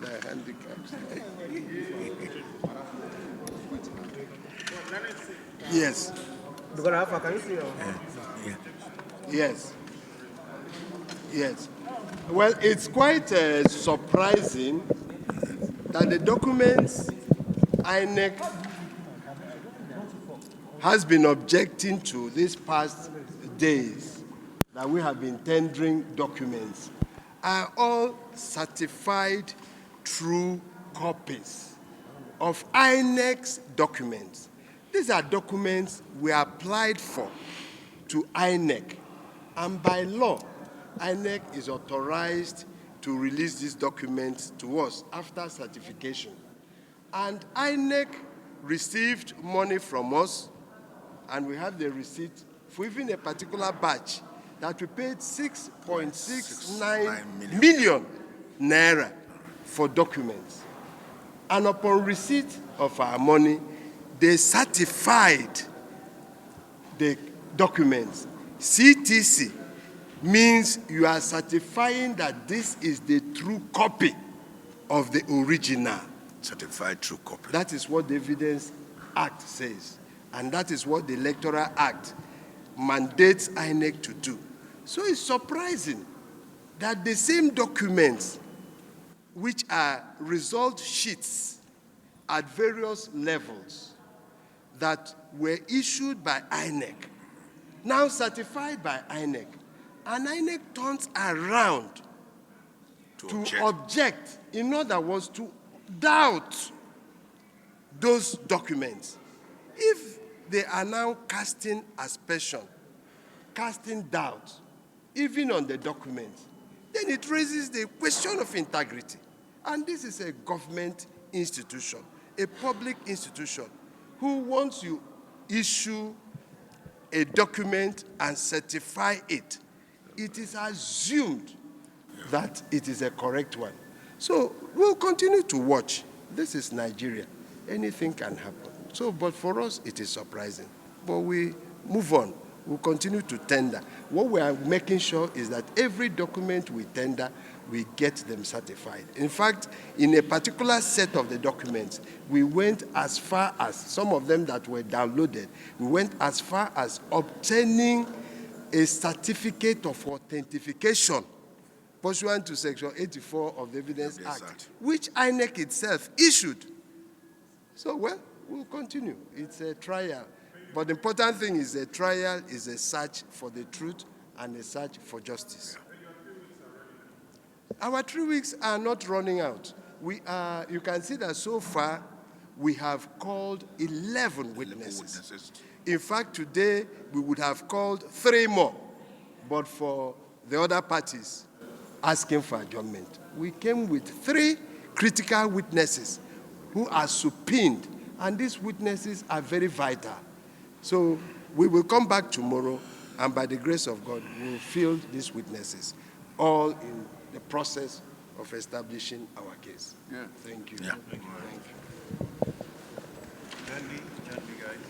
the handicaps. Yes. Can you see? Yes. Yes. Well, it's quite surprising that the documents INEC has been objecting to these past days that we have been tendering documents are all certified true copies of INEC's documents. These are documents we applied for to INEC, and by law, INEC is authorized to release these documents to us after certification. And INEC received money from us, and we have the receipt for even a particular batch that we paid 6.69 million naira for documents. And upon receipt of our money, they certified the documents. CTC means you are certifying that this is the true copy of the original. Certified true copy. That is what the Evidence Act says. And that is what the Electoral Act mandates INEC to do. So it's surprising that the same documents, which are result sheets at various levels that were issued by INEC, now certified by INEC, and INEC turns around to object, in other words, to doubt those documents. If they are now casting aspersion, casting doubt, even on the documents, then it raises the question of integrity. And this is a government institution, a public institution, who wants you issue a document and certify it. It is assumed that it is a correct one. So we'll continue to watch. This is Nigeria. Anything can happen. So, but for us, it is surprising. But we move on. We'll continue to tender. What we are making sure is that every document we tender, we get them certified. In fact, in a particular set of the documents, we went as far as, some of them that were downloaded, we went as far as obtaining a certificate of authentication pursuant to Section 84 of the Evidence Act, which INEC itself issued. So, well, we'll continue. It's a trial. But the important thing is a trial is a search for the truth and a search for justice. Our 3 weeks are not running out. You can see that so far we have called 11 witnesses. In fact, today we would have called 3 more, but for the other parties asking for adjournment. We came with 3 critical witnesses who are subpoenaed, and these witnesses are very vital. So we will come back tomorrow, and by the grace of God, we will field these witnesses, all in the process of establishing our case. Yeah. Thank you. Yeah. Thank you. Gandhi guys.